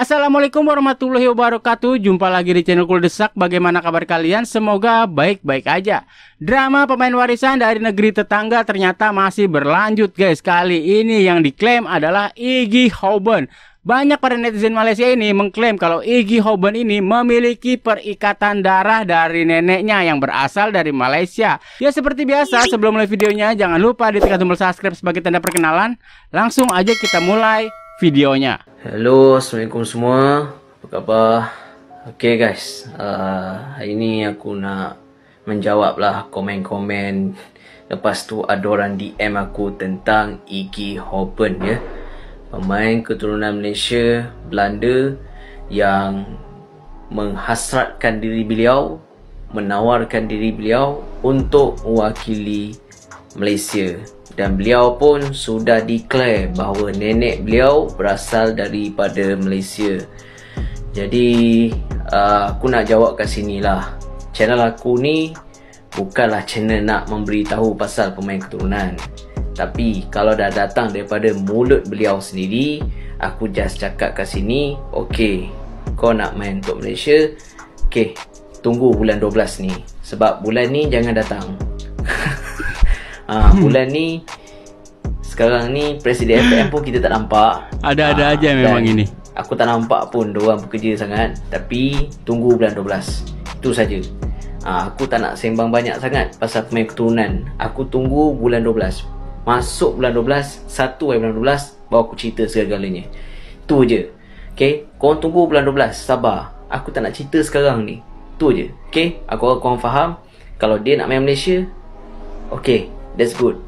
Assalamualaikum warahmatullahi wabarakatuh. Jumpa lagi di channel Kuldesak. Bagaimana kabar kalian? Semoga baik-baik aja. Drama pemain warisan dari negeri tetangga ternyata masih berlanjut guys. Kali ini yang diklaim adalah Iggy Houben. Banyak para netizen Malaysia ini mengklaim kalau Iggy Houben ini memiliki perikatan darah dari neneknya yang berasal dari Malaysia. Ya seperti biasa, sebelum mulai videonya jangan lupa ditekan tombol subscribe sebagai tanda perkenalan. Langsung aja kita mulai videonya. Hello, Assalamualaikum semua. Apa khabar? Okay guys, hari ini aku nak menjawab lah komen-komen. Lepas tu ada orang DM aku tentang Iggy Houben ya, pemain keturunan Malaysia, Belanda yang menghasratkan diri beliau, menawarkan diri beliau untuk mewakili Malaysia. Dan beliau pun sudah declare bahawa nenek beliau berasal daripada Malaysia. Jadi aku nak jawab kat sini lah. Channel aku ni bukanlah channel nak memberitahu pasal pemain keturunan. Tapi kalau dah datang daripada mulut beliau sendiri, aku just cakap kat sini, okay, kau nak main untuk Malaysia, okay, tunggu bulan 12 ni. Sebab bulan ni jangan datang. Bulan ni, sekarang ni Presiden FPM pun kita tak nampak. Ada-ada aja memang ini. Aku tak nampak pun diorang bekerja sangat. Tapi tunggu bulan 12, itu saja. Aku tak nak sembang banyak sangat pasal pemain keturunan. Aku tunggu bulan 12. Masuk bulan 12, 1 bulan 12, baru aku cerita segala-galanya. Itu je. Okay, korang tunggu bulan 12, sabar. Aku tak nak cerita sekarang ni. Itu je. Okay, aku harap korang faham. Kalau dia nak main Malaysia, okay, that's good.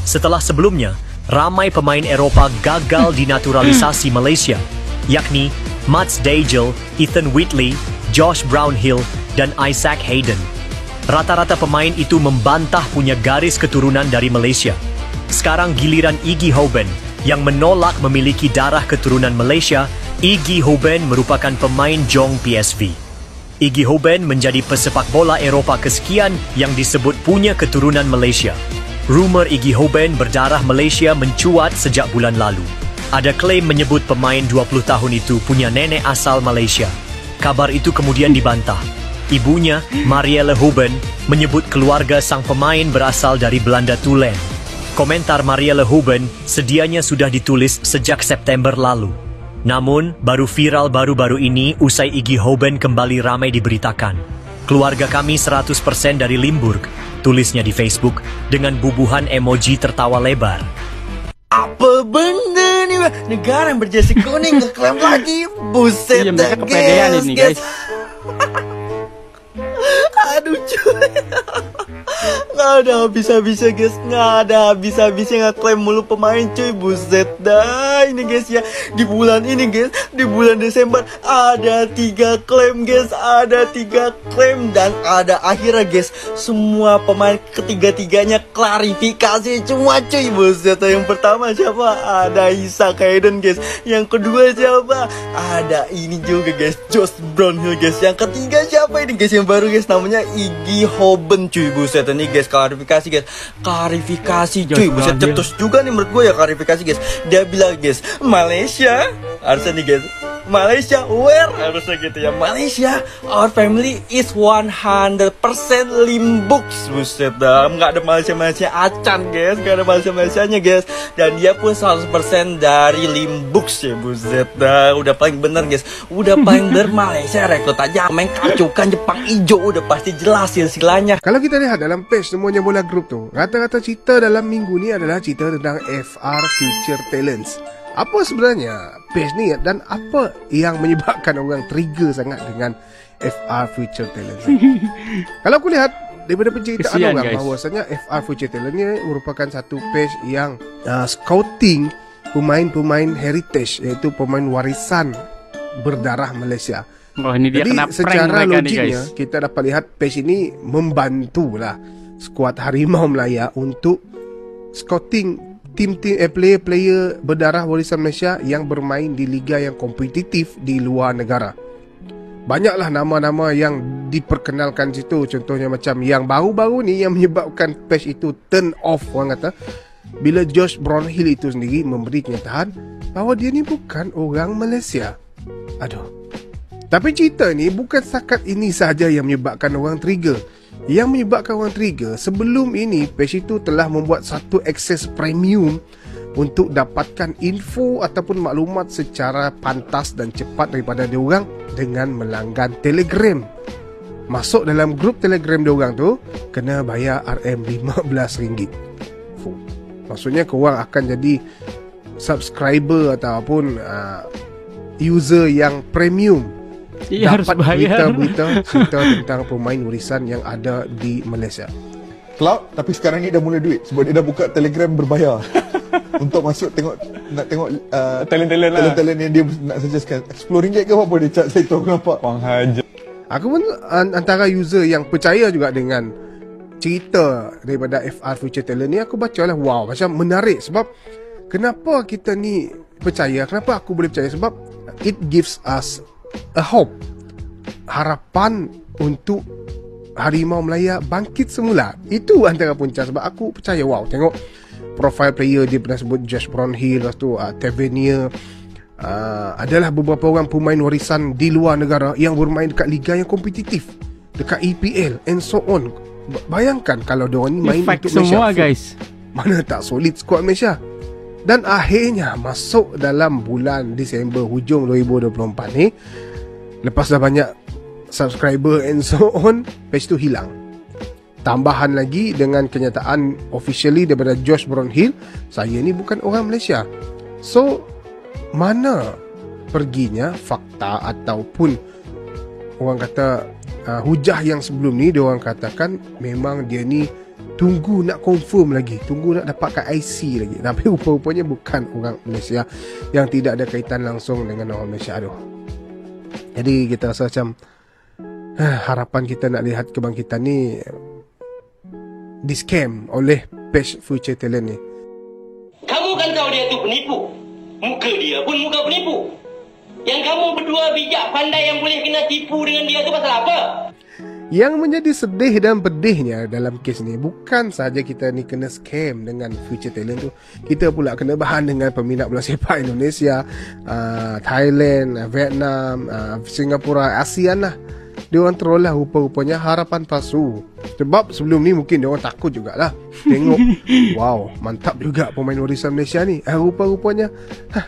Setelah sebelumnya, ramai pemain Eropah gagal dinaturalisasi Malaysia, yakni Mats Dagel, Ethan Whitley, Josh Brownhill, dan Isaac Hayden. Rata-rata pemain itu membantah punya garis keturunan dari Malaysia. Sekarang giliran Iggy Houben yang menolak memiliki darah keturunan Malaysia. Iggy Houben merupakan pemain Jong PSV. Iggy Houben menjadi pesepak bola Eropah kesekian yang disebut punya keturunan Malaysia. Rumor Iggy Houben berdarah Malaysia mencuat sejak bulan lalu. Ada klaim menyebut pemain 20 tahun itu punya nenek asal Malaysia. Kabar itu kemudian dibantah. Ibunya, Marielle Houben, menyebut keluarga sang pemain berasal dari Belanda tulen. Komentar Marielle Houben sedianya sudah ditulis sejak September lalu. Namun, baru viral baru-baru ini usai Iggy Houben kembali ramai diberitakan. Keluarga kami 100% dari Limburg, tulisnya di Facebook dengan bubuhan emoji tertawa lebar. Apa benda ni? Negara yang berjasi kuning ngeklaim lagi. Buset dah kepedean ini guys. Aduh cuy. Nggak ada habis-habisnya guys. Nggak ada habis-habisnya ngeklaim mulu pemain cuy. Buset dah ini guys ya. Di bulan ini guys, di bulan Desember ada 3 klaim guys. Ada 3 klaim dan ada akhirnya guys. Semua pemain ketiga-tiganya klarifikasi semua cuy. Buset dah, yang pertama siapa? Ada Isaac Hayden guys. Yang kedua siapa? Ada ini juga guys, Josh Brownhill guys. Yang ketiga siapa ini guys? Yang baru guys, namanya Iggy Houben cuy. Buset nih guys, klarifikasi guys. Klarifikasi cuy. Buset, cetus juga nih menurut gue ya klarifikasi guys. Dia bilang guys, Malaysia harusnya nih guys, Malaysia where? Harusnya gitu ya. Malaysia, our family is 100% Limbuk. Buset dah, nggak ada Malaysia acan guys. Nggak ada Malaysia-Malaysianya guys. Dan dia pun 100% dari Limbuk sih. Buset dah, udah paling bener guys. Udah paling bener. Malaysia rekrut aja main kacukan Jepang hijau. Udah pasti jelas silsilahnya. Kalau kita lihat dalam page semuanya bola grup tu, rata-rata cerita dalam minggu ni adalah cerita tentang FR Future Talents. Apa sebenarnya page ni dan apa yang menyebabkan orang trigger sangat dengan FR Future Talents? Kalau aku lihat daripada penceritaan Kesian, orang, guys, bahawasanya FR Future Talent ni merupakan satu page yang scouting pemain-pemain heritage, iaitu pemain warisan berdarah Malaysia. Oh, ini dia Jadi kena prank secara mereka nih logiknya guys. kita dapat lihat page ini membantulah skuad Harimau Melaya untuk scouting tim-tim player-player berdarah warisan Malaysia yang bermain di liga yang kompetitif di luar negara. Banyaklah nama-nama yang diperkenalkan situ. Contohnya macam yang baru-baru ni yang menyebabkan page itu turn off, orang kata, bila Josh Brownhill itu sendiri memberi kenyataan bahawa dia ni bukan orang Malaysia. Aduh. Tapi cerita ni bukan setakat ini sahaja yang menyebabkan orang trigger. Yang menyebabkan orang trigger, sebelum ini page itu telah membuat satu akses premium untuk dapatkan info ataupun maklumat secara pantas dan cepat daripada diorang dengan melanggan Telegram. Masuk dalam grup Telegram diorang tu kena bayar RM15. Maksudnya korang akan jadi subscriber ataupun user yang premium. Iya, harus dapat bayar. berita-berita cerita tentang pemain warisan yang ada di Malaysia. Cloud, tapi sekarang ni dah mula duit sebab dia dah buka Telegram berbayar. Untuk masuk nak tengok talent-talent lah. talent-talent yang dia nak suggestkan. RM10 ke apa dia cat saya tu aku nampak. Wang Haja. Aku pun antara user yang percaya juga dengan cerita daripada FR Future Talent ni. Aku baca lah, wow, macam menarik. Sebab kenapa kita ni percaya, kenapa aku boleh percaya? Sebab it gives us a hope, harapan untuk Harimau Melaya bangkit semula. Itu antara punca. Sebab aku percaya, wow, tengok profile player dia pernah sebut Josh Brownhill, lepas tu Tavernier, adalah beberapa orang pemain warisan di luar negara yang bermain dekat liga yang kompetitif, dekat EPL and so on. Bayangkan kalau diorang ni main Efek untuk Malaysia semua full. guys. Mana tak solid skuad Malaysia. Dan akhirnya masuk dalam bulan Disember hujung 2024 ni, lepas dah banyak subscriber and so on, page tu hilang. Tambahan lagi dengan kenyataan officially daripada Josh Brownhill, saya ni bukan orang Malaysia. So mana perginya fakta ataupun orang kata hujah yang sebelum ni, dia orang katakan memang dia ni tunggu nak confirm lagi, tunggu nak dapatkan IC lagi. Tapi rupa-rupanya bukan orang Malaysia, yang tidak ada kaitan langsung dengan orang Malaysia. Aduh. Jadi kita rasa macam harapan kita nak lihat kebangkitan ni di scam oleh page Future Talent ni. Kamu kan tahu dia tu penipu. Muka dia pun muka penipu. Yang kamu berdua bijak pandai yang boleh kena tipu dengan dia tu pasal apa? Yang menjadi sedih dan pedihnya dalam kes ni, bukan sahaja kita ni kena scam dengan Future Talent tu, kita pula kena bahan dengan peminat bola sepak Indonesia, Thailand, Vietnam, Singapura, ASEAN lah. Dia orang troll lah rupa-rupanya, harapan palsu. Sebab sebelum ni mungkin dia orang takut jugalah tengok, wow, mantap juga pemain warisan Malaysia ni. Rupa-rupanya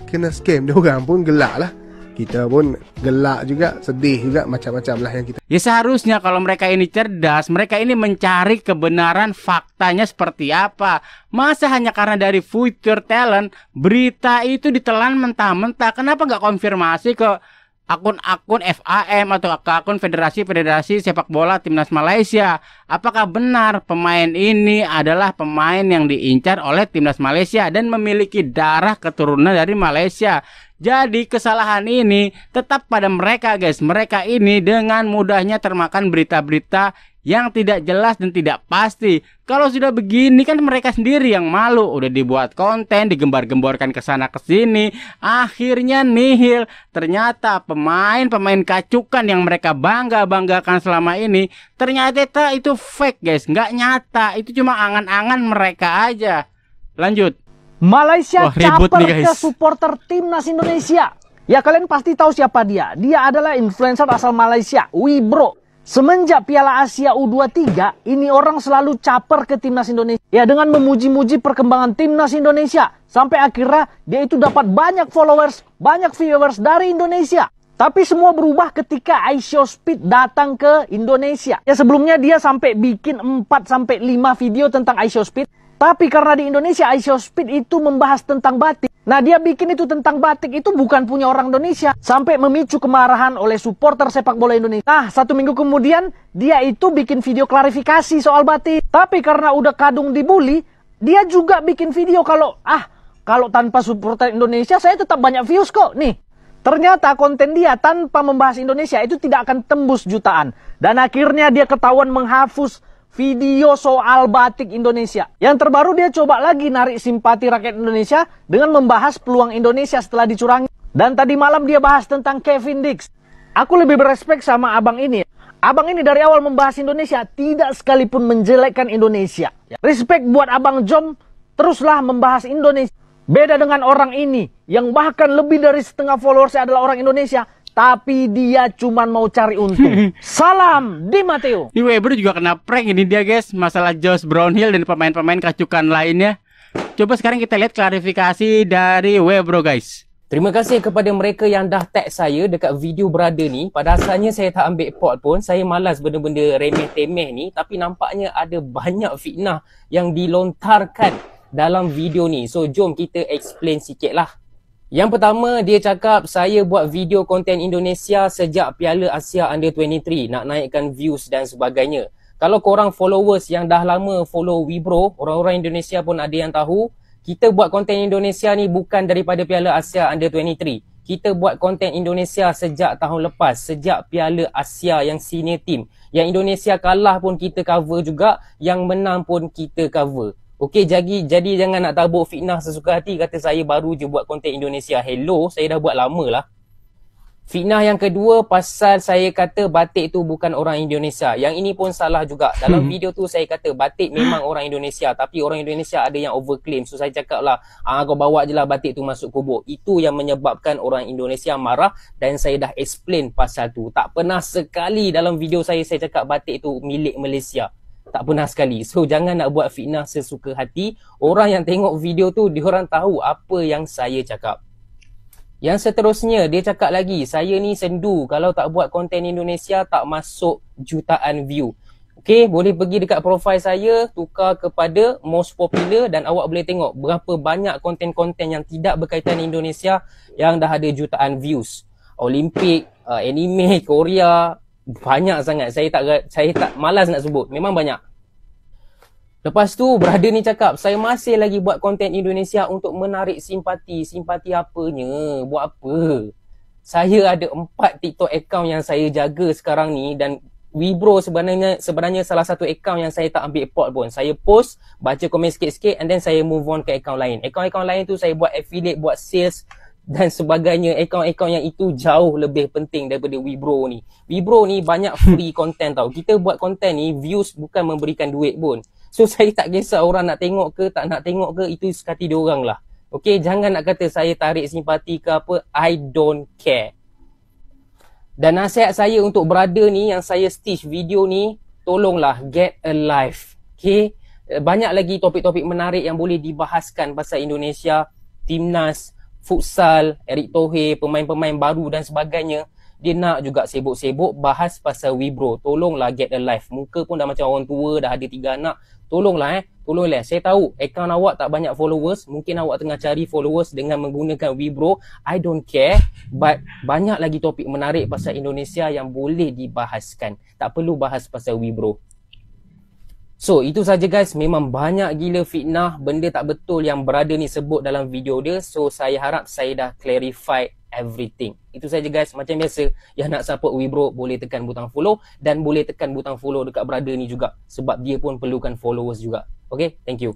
kena scam. Dia orang pun gelak lah. Kita pun gelak juga, sedih juga, macam-macam lah yang kita. Ya seharusnya kalau mereka ini cerdas, mereka ini mencari kebenaran faktanya seperti apa. Masa hanya karena dari Future Talent berita itu ditelan mentah-mentah, kenapa nggak konfirmasi ke akun-akun FAM atau ke akun federasi-federasi sepak bola timnas Malaysia? Apakah benar pemain ini adalah pemain yang diincar oleh timnas Malaysia dan memiliki darah keturunan dari Malaysia? Jadi kesalahan ini tetap pada mereka guys. Mereka ini dengan mudahnya termakan berita-berita yang tidak jelas dan tidak pasti. Kalau sudah begini kan mereka sendiri yang malu. Udah dibuat konten, digembar-gemborkan ke sana ke sini, akhirnya nihil. Ternyata pemain-pemain kacukan yang mereka bangga-banggakan selama ini, ternyata itu fake guys, nggak nyata. Itu cuma angan-angan mereka aja. Lanjut. Malaysia ribut caper nih, ke guys. supporter timnas Indonesia. Ya kalian pasti tahu siapa dia. Dia adalah influencer asal Malaysia, Wibro. Semenjak Piala Asia U23, ini orang selalu caper ke timnas Indonesia. Ya dengan memuji-muji perkembangan timnas Indonesia. Sampai akhirnya dia itu dapat banyak followers, banyak viewers dari Indonesia. Tapi semua berubah ketika iShowSpeed datang ke Indonesia. Ya sebelumnya dia sampai bikin 4-5 video tentang iShowSpeed. Tapi karena di Indonesia iShowSpeed itu membahas tentang batik. Nah dia bikin itu tentang batik itu bukan punya orang Indonesia. Sampai memicu kemarahan oleh supporter sepak bola Indonesia. Nah 1 minggu kemudian dia itu bikin video klarifikasi soal batik. Tapi karena udah kadung dibully, dia juga bikin video kalau tanpa supporter Indonesia saya tetap banyak views kok. Nih ternyata konten dia tanpa membahas Indonesia itu tidak akan tembus jutaan. Dan akhirnya dia ketahuan menghapus video soal batik Indonesia. Yang terbaru dia coba lagi narik simpati rakyat Indonesia dengan membahas peluang Indonesia setelah dicurangi. Dan tadi malam dia bahas tentang Kevin Dix. Aku lebih berespek sama abang ini. Abang ini dari awal membahas Indonesia tidak sekalipun menjelekkan Indonesia. Respect buat abang Jom, teruslah membahas Indonesia. Beda dengan orang ini yang bahkan lebih dari setengah followersnya adalah orang Indonesia. tapi dia cuman mau cari untung. Salam Di Matteo. Ini Webro juga kena prank ini dia guys, masalah Josh Brownhill dan pemain-pemain kacukan lainnya. Coba sekarang kita lihat klarifikasi dari Webro guys. Terima kasih kepada mereka yang dah tag saya dekat video brother ni. Pada asalnya saya tak ambil pot pun. Saya malas benda-benda remeh-temeh ni. Tapi nampaknya ada banyak fitnah yang dilontarkan dalam video ni. So jom kita explain sikit lah. Yang pertama, dia cakap saya buat video konten Indonesia sejak Piala Asia Under-23. Nak naikkan views dan sebagainya. Kalau korang followers yang dah lama follow Wibro, orang-orang Indonesia pun ada yang tahu. Kita buat konten Indonesia ni bukan daripada Piala Asia Under-23. Kita buat konten Indonesia sejak tahun lepas. Sejak Piala Asia yang senior team. Yang Indonesia kalah pun kita cover juga. Yang menang pun kita cover. Okey, jadi jangan nak tabuk fitnah sesuka hati. Kata saya baru je buat konten Indonesia. Hello, saya dah buat lama lah. Fitnah yang kedua pasal saya kata batik tu bukan orang Indonesia. Yang ini pun salah juga. Dalam video tu saya kata batik memang orang Indonesia. Tapi orang Indonesia ada yang overclaim. So saya cakap lah, kau bawa je lah batik tu masuk kubur. Itu yang menyebabkan orang Indonesia marah. Dan saya dah explain pasal tu. Tak pernah sekali dalam video saya cakap batik tu milik Malaysia. Tak pernah sekali. So jangan nak buat fitnah sesuka hati. Orang yang tengok video tu, diorang tahu apa yang saya cakap. Yang seterusnya, dia cakap lagi, saya ni sendu kalau tak buat konten Indonesia tak masuk jutaan view. Okay, boleh pergi dekat profil saya, tukar kepada most popular dan awak boleh tengok berapa banyak konten-konten yang tidak berkaitan Indonesia yang dah ada jutaan views. Olimpik, anime, Korea, banyak sangat. Saya tak malas nak sebut, memang banyak. Lepas tu, brother ni cakap, saya masih lagi buat konten Indonesia untuk menarik simpati. Simpati apanya? Buat apa? Saya ada 4 TikTok account yang saya jaga sekarang ni dan Wibro sebenarnya salah satu account yang saya tak ambil pot pun. Saya post, baca komen sikit-sikit and then saya move on ke account lain. Account-account lain tu saya buat affiliate, buat sales dan sebagainya. Account-account yang itu jauh lebih penting daripada Wibro ni. Wibro ni banyak free content tau. Kita buat content ni, views bukan memberikan duit pun. So saya tak kisah orang nak tengok ke tak nak tengok ke, itu sekati diorang lah. Okay, jangan nak kata saya tarik simpati ke apa, I don't care. Dan nasihat saya untuk brother ni yang saya stitch video ni, tolonglah get a life. Okay, banyak lagi topik-topik menarik yang boleh dibahaskan pasal Indonesia, timnas, futsal, Erick Thohir, pemain-pemain baru dan sebagainya. Dia nak juga sibuk-sibuk bahas pasal Wibro. Tolonglah get a life. Muka pun dah macam orang tua, dah ada 3 anak. Tolonglah tolonglah. Saya tahu akaun awak tak banyak followers. Mungkin awak tengah cari followers dengan menggunakan Wibro. I don't care. But banyak lagi topik menarik pasal Indonesia yang boleh dibahaskan. Tak perlu bahas pasal Wibro. So itu saja guys. Memang banyak gila fitnah, benda tak betul yang brother ni sebut dalam video dia. So saya harap saya dah clarify everything. Itu saja guys. Macam biasa, yang nak support Wibro boleh tekan butang follow dan boleh tekan butang follow dekat brother ni juga sebab dia pun perlukan followers juga. Okay, thank you.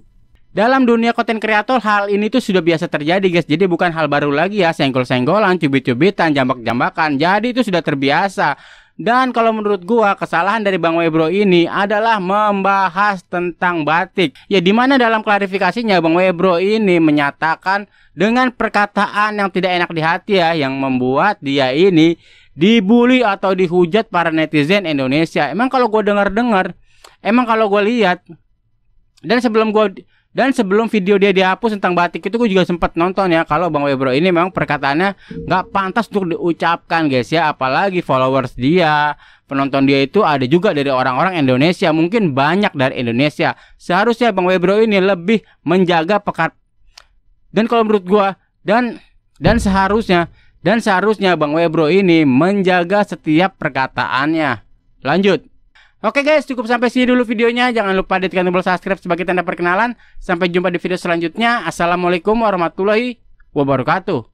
Dalam dunia konten kreator, hal ini tuh sudah biasa terjadi guys. Jadi bukan hal baru lagi ya, senggol-senggolan, cubit-cubitan, jambak-jambakan. Jadi itu sudah terbiasa. Dan kalau menurut gua, kesalahan dari Bang Webro ini adalah membahas tentang batik. Ya dimana dalam klarifikasinya Bang Webro ini menyatakan dengan perkataan yang tidak enak di hati ya, yang membuat dia ini dibully atau dihujat para netizen Indonesia. Emang kalau gua dengar-dengar, emang kalau gua lihat, dan sebelum video dia dihapus tentang batik itu gue juga sempat nonton ya, kalau Bang Webro ini memang perkataannya nggak pantas untuk diucapkan guys ya. Apalagi followers dia, penonton dia itu ada juga dari orang-orang Indonesia, mungkin banyak dari Indonesia. Seharusnya Bang Webro ini lebih menjaga dan kalau menurut gue dan seharusnya Bang Webro ini menjaga setiap perkataannya. Lanjut. Oke guys, cukup sampai sini dulu videonya. Jangan lupa tekan tombol subscribe sebagai tanda perkenalan. Sampai jumpa di video selanjutnya. Assalamualaikum warahmatullahi wabarakatuh.